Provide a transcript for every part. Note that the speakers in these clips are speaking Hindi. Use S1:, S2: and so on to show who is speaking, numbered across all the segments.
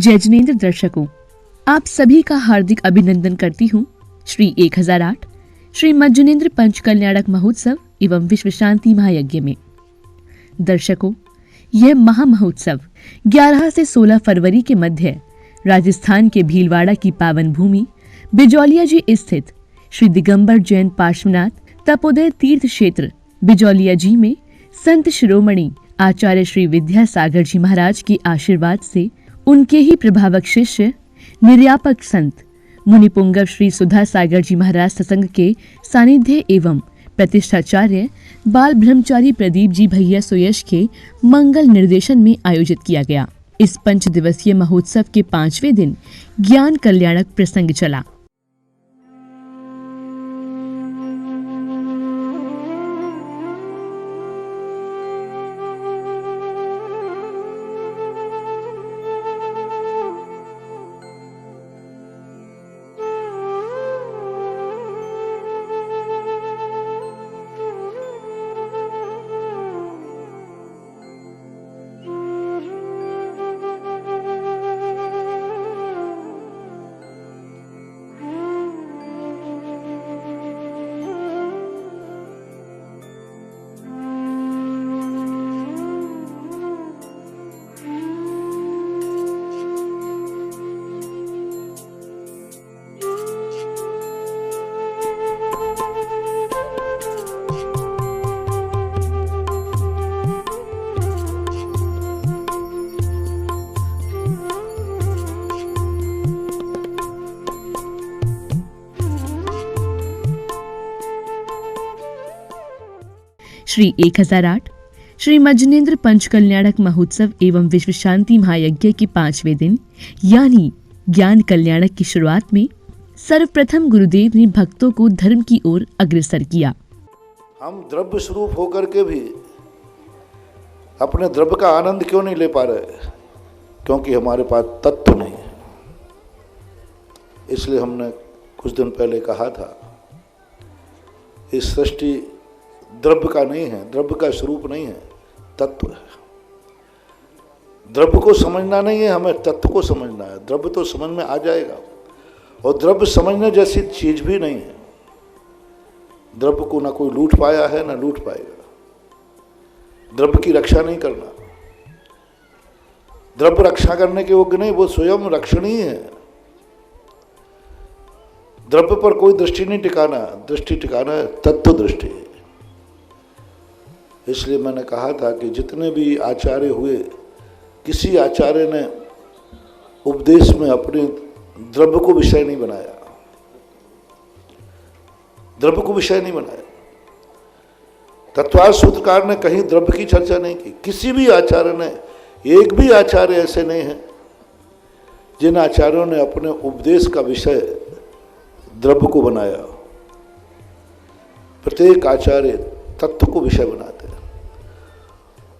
S1: जय जिनेंद्र दर्शकों, आप सभी का हार्दिक अभिनंदन करती हूँ श्री 1008 श्री मज्जनेन्द्र पंच कल्याणक महोत्सव एवं विश्व शांति महायज्ञ में। दर्शकों, यह महामहोत्सव 11 से 16 फरवरी के मध्य राजस्थान के भीलवाड़ा की पावन भूमि बिजौलिया जी स्थित श्री दिगंबर जैन पार्श्वनाथ तपोदय तीर्थ क्षेत्र बिजौलिया जी में संत शिरोमणि आचार्य श्री विद्यासागर जी महाराज के आशीर्वाद से उनके ही प्रभावक शिष्य निर्यापक संत मुनिपुंगव श्री सुधा सागर जी महाराज सत्संग के सानिध्य एवं प्रतिष्ठाचार्य बाल ब्रह्मचारी प्रदीप जी भैया सुयश के मंगल निर्देशन में आयोजित किया गया। इस 5 दिवसीय महोत्सव के 5वें दिन ज्ञान कल्याणक प्रसंग चला। श्री 1008 श्री मज्जनेन्द्र पंच कल्याणक महोत्सव एवं विश्व शांति महायज्ञ के 5वें दिन यानी ज्ञान कल्याणक की शुरुआत में सर्वप्रथम गुरुदेव ने भक्तों को धर्म की ओर अग्रसर किया।
S2: हम द्रव्य स्वरूप होकर के भी अपने द्रव्य का आनंद क्यों नहीं ले पा रहे? क्योंकि हमारे पास तत्व नहीं है। इसलिए हमने कुछ दिन पहले कहा था, इस सृष्टि द्रव्य का नहीं है, द्रव्य का स्वरूप नहीं है, तत्व है। द्रव्य को समझना नहीं है, हमें तत्व को समझना है। द्रव्य तो समझ में आ जाएगा, और द्रव्य समझने जैसी चीज भी नहीं है। द्रव्य को ना कोई लूट पाया है ना लूट पाएगा। द्रव्य की रक्षा नहीं करना, द्रव्य रक्षा करने के योग्य नहीं, वो स्वयं रक्षणीय है। द्रव्य पर कोई दृष्टि नहीं टिकाना, दृष्टि टिकाना है तत्व दृष्टि। इसलिए मैंने कहा था कि जितने भी आचार्य हुए, किसी आचार्य ने उपदेश में अपने द्रव्य को विषय नहीं बनाया, द्रव्य को विषय नहीं बनाया। तत्वार्थ सूत्रकार ने कहीं द्रव्य की चर्चा नहीं की। किसी भी आचार्य ने, एक भी आचार्य ऐसे नहीं है जिन आचार्यों ने अपने उपदेश का विषय द्रव्य को बनाया। प्रत्येक आचार्य तत्व को विषय बनाते हैं।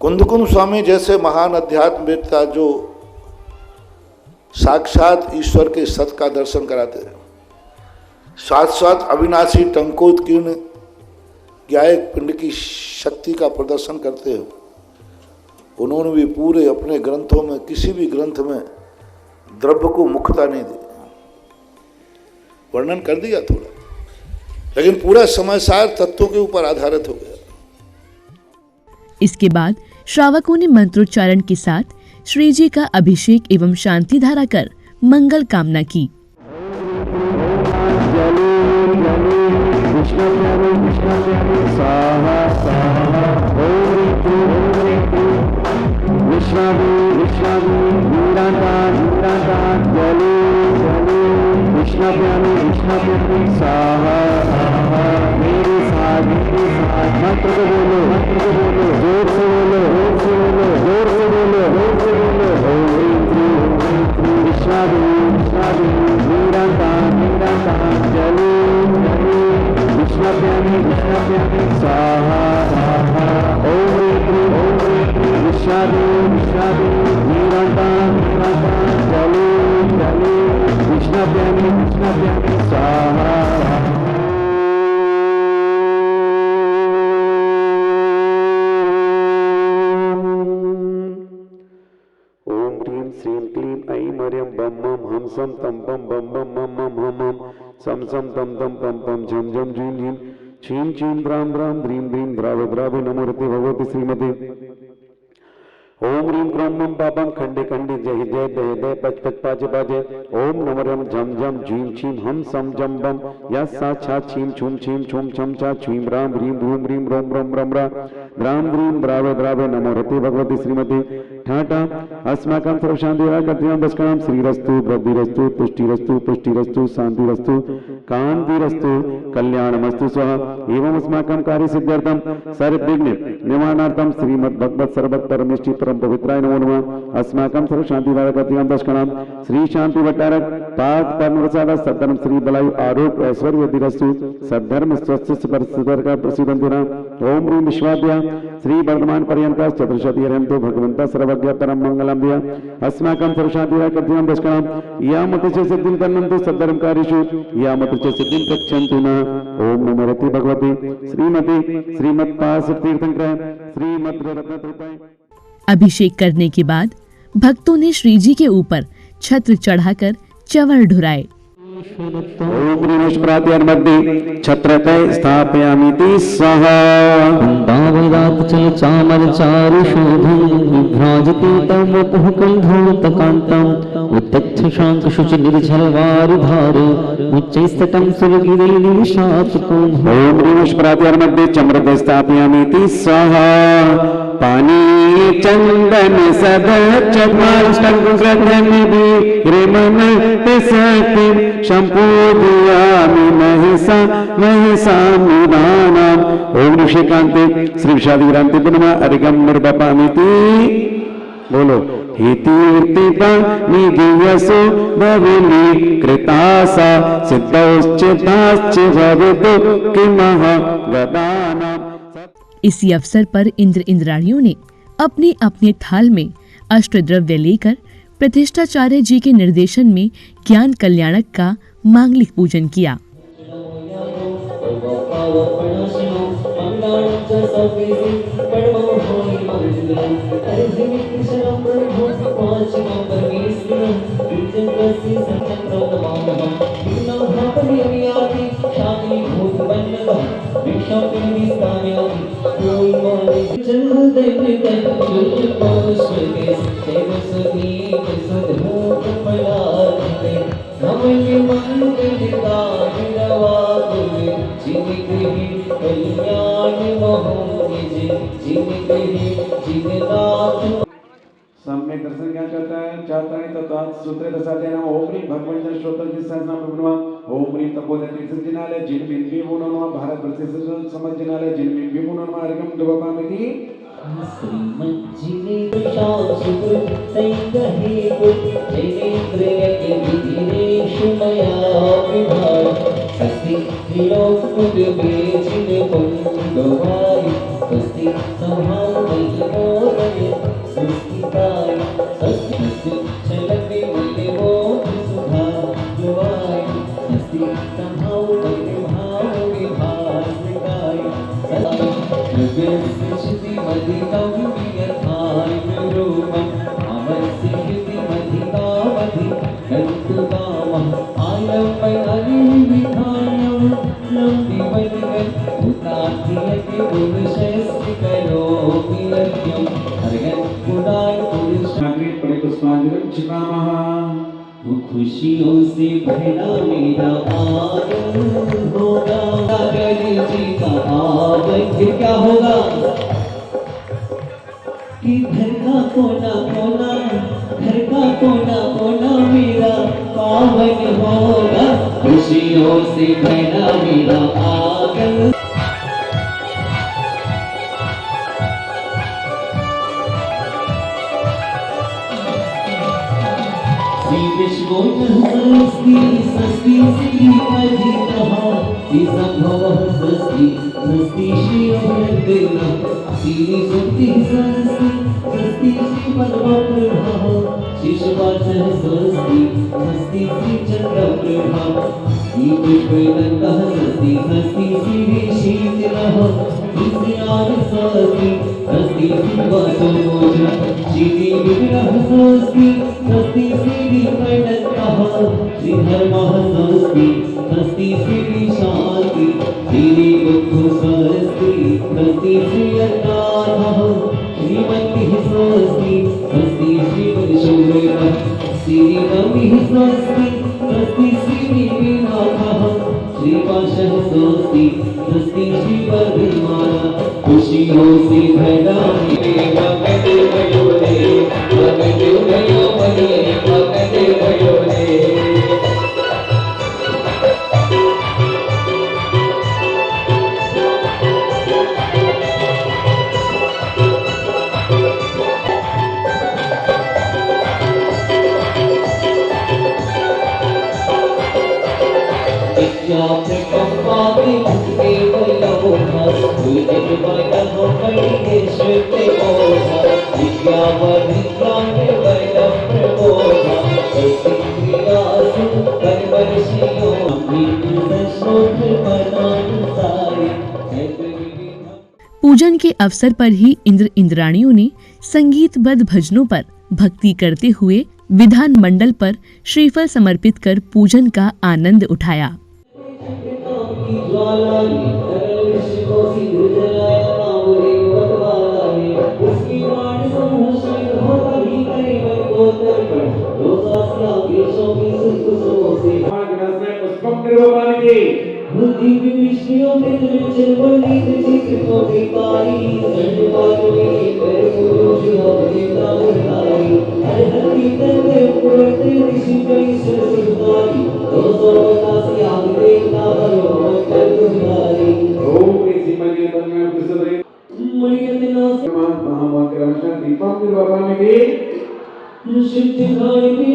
S2: कुंदकुंद स्वामी जैसे महान अध्यात्मवेत्ता जो साक्षात ईश्वर के सत का दर्शन कराते हैं, साथ साथ अविनाशी टंकोत्कीर्ण ज्ञायक पिंड की शक्ति का प्रदर्शन करते हैं, उन्होंने भी पूरे अपने ग्रंथों में, किसी भी ग्रंथ में द्रव्य को मुख्यता नहीं दी। वर्णन कर दिया थोड़ा, लेकिन पूरा समयसार तत्वों के ऊपर आधारित हो गया।
S1: इसके बाद श्रावकों ने मंत्रोच्चारण के साथ श्री जी का अभिषेक एवं शांति धारा कर मंगल कामना की।
S3: मंत्र को बोलो, मंत्र को बोलो, जोर से बोलो, जोर से बोलो, जोर से बोलो, जोर से बोलो। विश्वादि विश्वादि नीरंतान नीरंतान जले जले विश्वव्यापी विश्वव्यापी स्वाहा स्वाहा ओम विश्वादि विश्वादि नीरंतान नीरंतान जले जले विश्वव्यापी विश्वव्यापी स्वाहा। नमर्यम बम मम हम सम तम बम बम बम मम मम हम हम सम सम तम तम पम पम झम झम झीम झीम छीम छीम द्राम द्राम द्रीम द्रीम द्राव द्रावे नमो रते भगवती श्रीमती ओम ह्रीं क्रों मम पापम खंडे खंडे जय जय दय दय पच पच पाचे पाचे ओम नमरम झम झम झीम छीम हम सम जम बम या सा छा छीम छूम छीम छूम छम छा छीम राम ह्रीं भ्रूम ह्रीं रोम रोम रम रा द्राम द्रीम द्रावे द्रावे नमो रते भगवती श्रीमती ठाटा अस्माकं सर्वशान्तिराकर्तव्यं दस्कणं श्रीरस्तु वृद्धिरस्तु पुष्टिरस्तु पुष्टिरस्तु शान्तिरस्तु कान्तिरस्तु कल्याणमस्तु स्वाहा एवं अस्माकं कार्यसिद्ध्यर्थं सर्वविघ्न निवारणार्थं श्रीमद्भगवत् सर्वत्र परमेष्टि परम पवित्राय नमो नमः अस्माकं सर्वशान्तिदायकं दशकणां श्री शांति भट्टारक पाद परमप्रसाद सद्धर्म श्री बलायु आरोग्य ऐश्वर्य दिरस्तु सद्धर्म स्वस्थ परिस्थितर का प्रसिद्धंतिना ओम ह्रीं विश्वाद्या श्री वर्धमान पर्यंत चतुर्शती हरंतो भगवंता सर्वज्ञ परम मंगलम दिया अस्माकं सर्वशान्तिदायकं दशकणां यामतस्य सिद्धिं तन्नन्तु सद्धर्मकारीषु यामतस्य सिद्धिं प्रक्षन्तु न ओम नमो रति भगवती श्रीमती श्रीमत्पाद तीर्थंकर श्रीमद् रत्नत्रयी।
S1: अभिषेक करने के बाद भक्तों ने श्री जी के ऊपर छत्र चढ़ाकर चंवर ढुराए।
S3: ओम मध्ये छत्रतय स्थापयामीति स्वाहा
S4: दावदाचल चामर चारु शोभं विभ्राजते तम पुहकंधोतकांतम उत्तच्छ शांक शुचि निर्झल वारु धारो उच्चैस्तटं सुरगिरे निशातकुं
S3: ओम मध्ये चम्रतय स्थापयामीति स्वाहा पानी चंदन सद चमाष्टंगधनिधि रेमन तिसति शंपूदयामि महिषा महिषामिदानाम ओम ऋषिकांते श्री विषादिग्रांति पुनः अरिगम निर्वपामिति बोलो हितीर्तिता निधियसो भविली कृतासा सिद्धौश्चिताश्च भवितु किमः गदानाम।
S1: इसी अवसर पर इंद्र इंद्राणियों ने अपने अपने थाल में अष्टद्रव्य लेकर प्रतिष्ठाचार्य जी के निर्देशन में ज्ञान कल्याणक का मांगलिक पूजन किया।
S3: सम्यक दर्शन क्या चाहता है तो सूत्र दसाते नाम ओम ह्रीं भगवंत श्रोत्र जिसनाम नमः ओम ह्रीं तपोधन जिनालय जिनमें विमुनो नमः भारत वर्ष समझ जिनालय जिनमें विमुनो नमः अर्घम दुबपामिति
S4: श्रीमज्जिने शांसुपुर तैगहे जैनेन्द्र यज्ञ विधिरेषु मया विभाय स्वस्ति त्रिलोकुट बेजिन पुण्डवाय स्वस्ति संभावय मोदय सुस्थिताय स्वस्ति चलते मल्लिवो सुधा दुवाय स्वस्ति संभावय भाव विभासनिकाय सदा मधिकं वियथाय रूपं अमरसिद्धि मधिकामधि गन्तुकामः आलम्बय अरिविधानं नन्दिवदिगं उतार्थयति पुरुषस्य करोमि यज्ञं हरगन् पुराय पुरुषाग्रे पुष्पाञ्जलिं क्षिपामः। खुशियों से भरा मेरा आनंद होगा गणेश जी का आगमन फिर क्या होगा कि घर का कोना कोना घर का कोना कोना मेरा पावन होगा खुशियों से भरा मेरा आंगन। सस्ती सस्ती श्री अधिकहा संभव सस्ती सस्ती श्री अभिनंदना श्री सस्ती सस्ती सस्ती श्री पद्मप्रभा शिशुवाच सस्ती सस्ती श्री चंद्रप्रभा श्री पुष्पनंदः सस्ती सस्ती श्री शीतलः श्रीयान सस्ती सस्ती श्री वासोमोज श्री विग्रह सस्ती स्वस्ति श्री प्रणतः श्रीधर्मः स्वस्ति स्वस्ति श्री शांति श्री बुद्ध स्वस्ति स्वस्ति श्री अन्नाथः श्रीमतिः स्वस्ति स्वस्ति श्रीमतिशौर्यः श्रीरमिः स्वस्ति स्वस्ति श्रीनाथः श्रीपाशः स्वस्ति स्वस्ति श्रीवर्धमाना खुशियों से भरा मेरे भगते भयो रे भगते भयो बनिए भगते भयो रे
S1: पूजन के अवसर पर ही इंद्र इंद्राणियों ने संगीतबद्ध भजनों पर भक्ति करते हुए विधान मंडल पर श्रीफल समर्पित कर पूजन का आनंद उठाया।
S4: बुद्धि विष्णु में चल बोली चित्र को बिकारी संवाद में कर पूजो जो देवता उठाई हर हर कीर्तन में पुरते ऋषि कई सरस्वती 280 आग देवता बलो कर तुम्हारी
S3: ओम इसी मंदिर पर मैं प्रसन्न
S4: मणियतना
S3: महामंत्र दीपम निर्वापन में
S4: शुद्धि खानी पी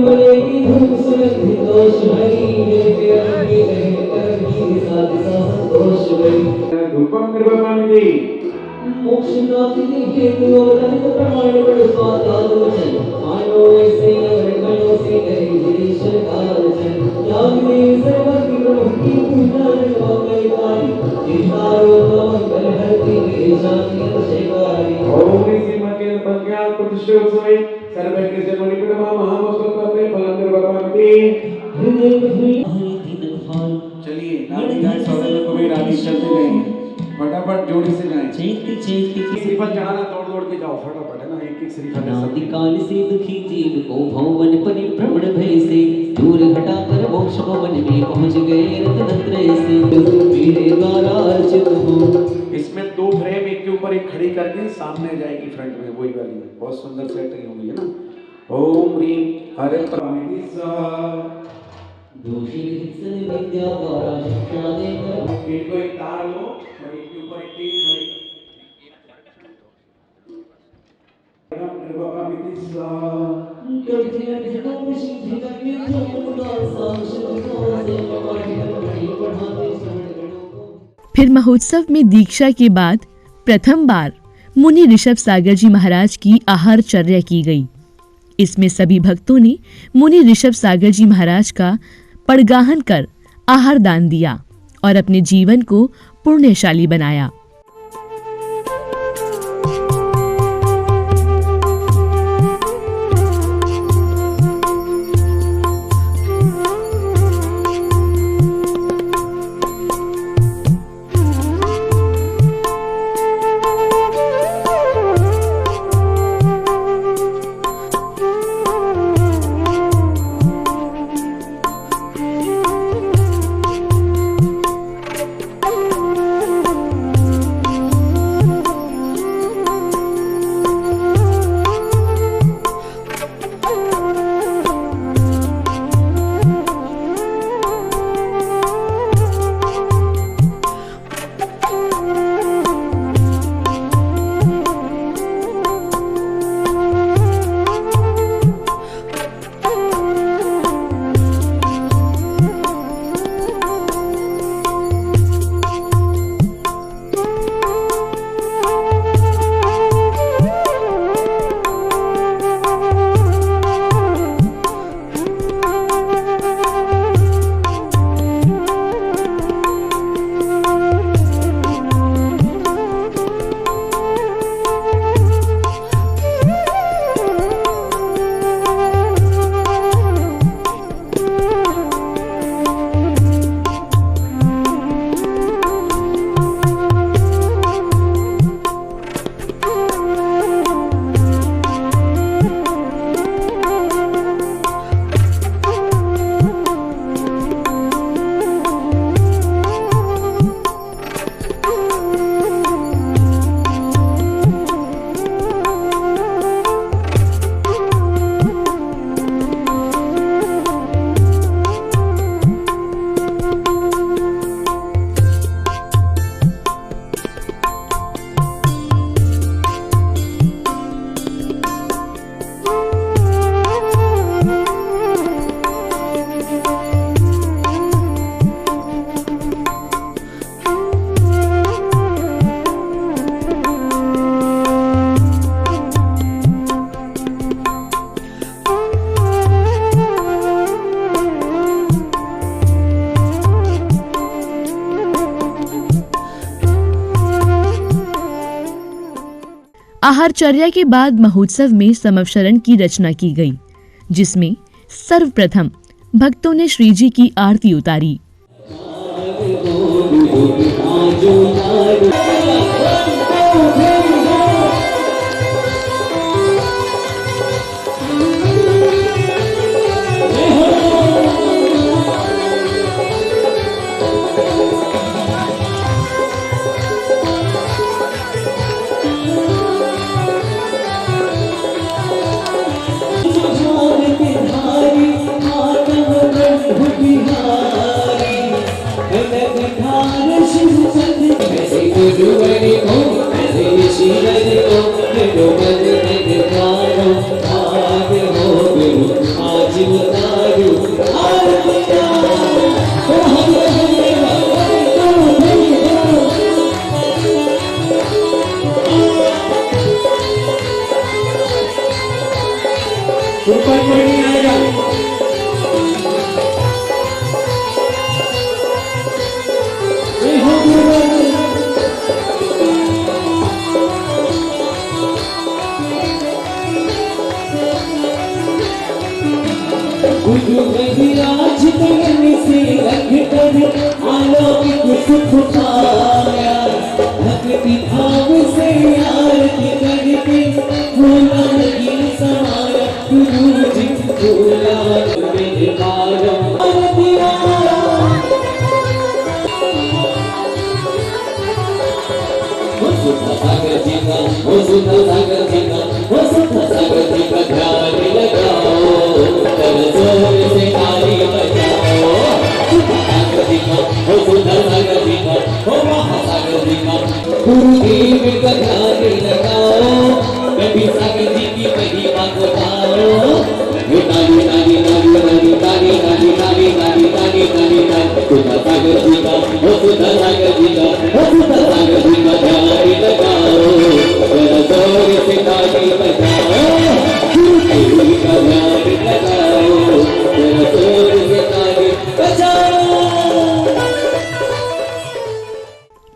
S4: बनेगी धूप सुगंधित दोष हरी मेरे अग्नि रहे करनी साथ संतोष गई
S3: धूपम निर्वापन में
S4: मोक्ष प्राप्ति के हेतु अवतरण प्रमाण बड़ स्वादाद वचन मानो ऐसे अवरणों से कहे ईश्वर का वचन याग में सर्वज्ञ प्रभु की पूजा करवाई चितारो मंगल हरति के शांति शेवारी
S3: ओम इसी मंदिर पर ज्ञान प्रतिष्ठा उत्सव सर्वज्ञ से मणिपुरमा महामस्तक फलम निर्वापन में
S4: हृदय में
S3: चलिए नानी गाय सौरभ को भी रानी चलते गए फटाफट जोड़ी से जाएं
S4: चैती
S3: श्रीफल चढ़ाना दौड़ के जाओ फटाफट है ना एक एक श्रीफल
S4: नादि काल से दुखी जीव को भवन परिभ्रमण भय से दूर हटाकर मोक्ष भवन में पहुंच गए रत्नत्रय से मेरे द्वारा अर्चित हो।
S3: इसमें 2 फ्रेम एक के ऊपर एक खड़ी करके सामने जाएगी फ्रंट में वही वाली में बहुत सुंदर सेटिंग होगी है ना। ओम ह्रीं हरे परमात्मा
S4: दोषी सन विद्या द्वारा शिक्षा देकर
S3: एक को एक तार लो और एक के ऊपर एक तीन
S1: फिर महोत्सव में दीक्षा के बाद प्रथम बार मुनि ऋषभ सागर जी महाराज की आहार चर्या की गई। इसमें सभी भक्तों ने मुनि ऋषभ सागर जी महाराज का पड़गाहन कर आहार दान दिया और अपने जीवन को पुण्यशाली बनाया। आहारचर्या के बाद महोत्सव में समवशरण की रचना की गई, जिसमें सर्वप्रथम भक्तों ने श्री जी की आरती उतारी।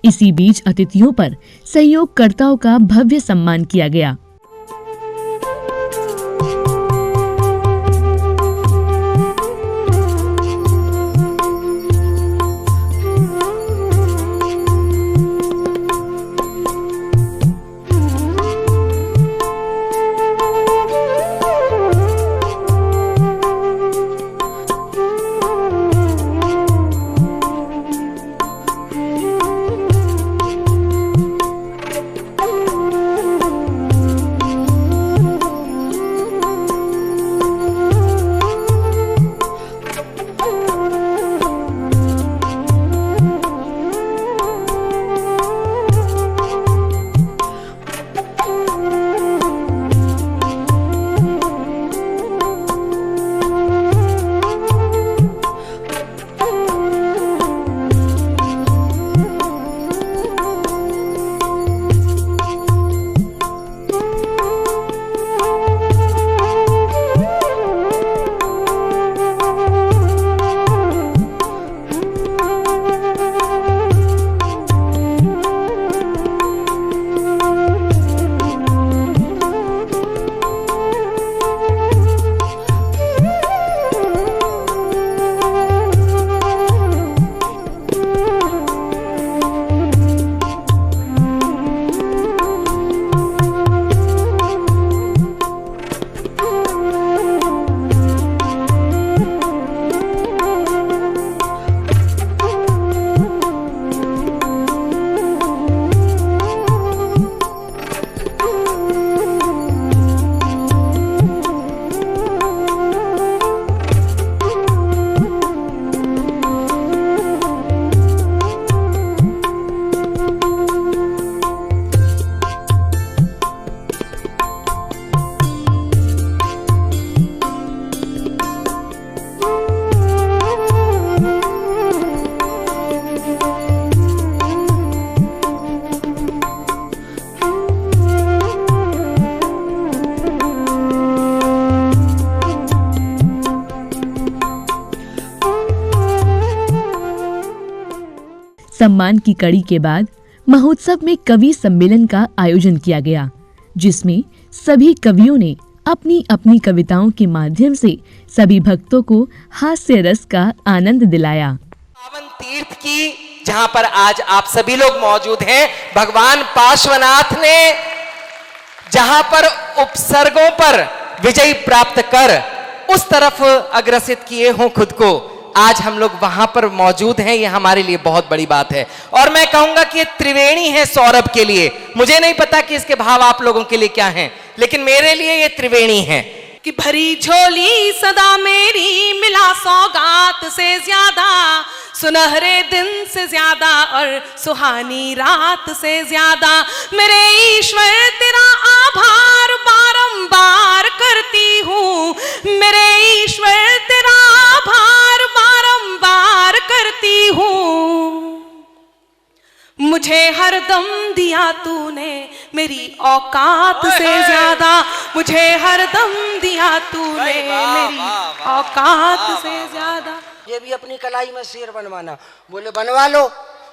S1: इसी बीच अतिथियों पर सहयोगकर्ताओं का भव्य सम्मान किया गया। सम्मान की कड़ी के बाद महोत्सव में कवि सम्मेलन का आयोजन किया गया, जिसमें सभी कवियों ने अपनी अपनी कविताओं के माध्यम से सभी भक्तों को हास्य रस का आनंद दिलाया।
S5: पावन तीर्थ की जहां पर आज आप सभी लोग मौजूद हैं, भगवान पार्श्वनाथ ने जहां पर उपसर्गों पर विजय प्राप्त कर उस तरफ अग्रसित किए हों खुद को, आज हम लोग वहां पर मौजूद हैं, ये हमारे लिए बहुत बड़ी बात है। और मैं कहूंगा कि ये त्रिवेणी है सौरभ के लिए। मुझे नहीं पता कि इसके भाव आप लोगों के लिए क्या हैं, लेकिन मेरे लिए ये त्रिवेणी है।
S6: कि भरी झोली सदा मेरी, मिला सौगात से ज्यादा, सुनहरे दिन से ज्यादा और सुहानी रात से ज्यादा, मेरे ईश्वर तेरा आभार बारंबार करती हूँ, मेरे ईश्वर तेरा आभार बारंबार करती हूँ। मुझे हरदम दिया तूने मेरी औकात से ज्यादा, मुझे हरदम दिया तूने मेरी औकात से ज्यादा।
S7: ये भी अपनी कलाई में शेर बनवाना, बोले बनवा लो।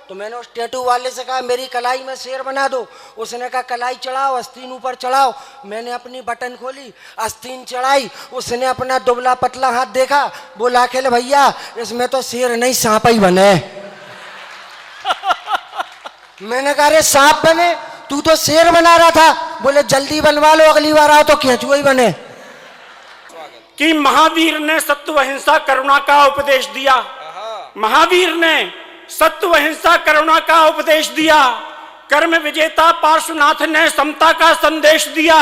S7: तो मैंने उस टैटू वाले से कहा मेरी कलाई में शेर बना दो। उसने कहा कलाई चढ़ाओ, आस्तीन ऊपर चढ़ाओ। मैंने अपनी बटन खोली, आस्तीन चढ़ाई। उसने अपना दुबला पतला हाथ देखा, बोला अकेले भैया इसमें तो शेर नहीं सांप ही बने। मैंने कहा अरे सांप बने, तू तो शेर बना रहा था। बोले जल्दी बनवा लो, अगली बार आओ तो केंचुआ ही बने।
S8: कि महावीर ने सत्य अहिंसा करुणा का उपदेश दिया, महावीर ने सत्य अहिंसा करुणा का उपदेश दिया। कर्म विजेता पार्श्वनाथ ने समता का संदेश दिया,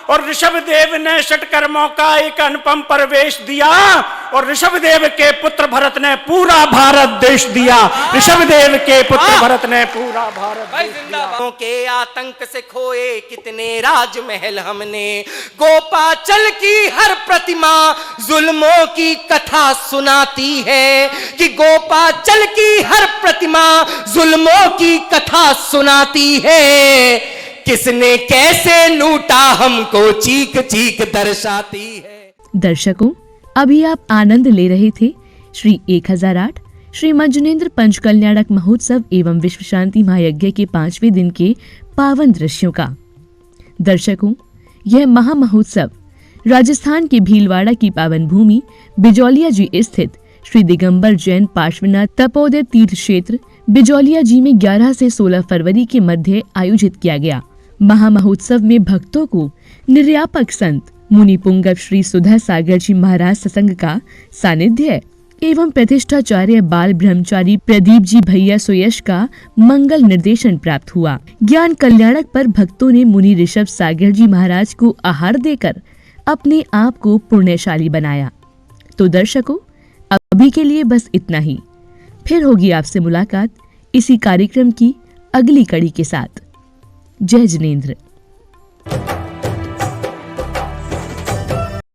S8: और ऋषभदेव ने षटकर्मों का एक अनुपम प्रवेश दिया, और ऋषभदेव के पुत्र भरत ने पूरा भारत देश दिया। ऋषभदेव के पुत्र भरत ने पूरा भारत देश दिया।
S5: के आतंक से खोए कितने राजमहल हमने, गोपाचल की हर प्रतिमा जुल्मों की कथा सुनाती है, कि गोपाचल की हर प्रतिमा जुल्मों की कथा सुनाती है, किसने कैसे लूटा हमको चीख चीख दर्शाती है।
S1: दर्शकों, अभी आप आनंद ले रहे थे श्री 1008 श्री मंजुनेन्द्र पंचकल्याणक महोत्सव एवं विश्व शांति महायज्ञ के 5वें दिन के पावन दृश्यों का। दर्शकों, यह महामहोत्सव राजस्थान के भीलवाड़ा की पावन भूमि बिजौलिया जी स्थित श्री दिगंबर जैन पार्श्वनाथ तपोदय तीर्थ क्षेत्र बिजौलिया जी में 11 से 16 फरवरी के मध्य आयोजित किया गया। महामहोत्सव में भक्तों को निर्यापक संत मुनि पुंगव श्री सुधा सागर जी महाराज सत्संग का सानिध्य एवं प्रतिष्ठाचार्य बाल ब्रह्मचारी प्रदीप जी भैया सुयश का मंगल निर्देशन प्राप्त हुआ। ज्ञान कल्याणक पर भक्तों ने मुनि ऋषभ सागर जी महाराज को आहार देकर अपने आप को पुण्यशाली बनाया। तो दर्शकों, अभी के लिए बस इतना ही। फिर होगी आपसे मुलाकात इसी कार्यक्रम की अगली कड़ी के साथ। जय जिनेंद्र।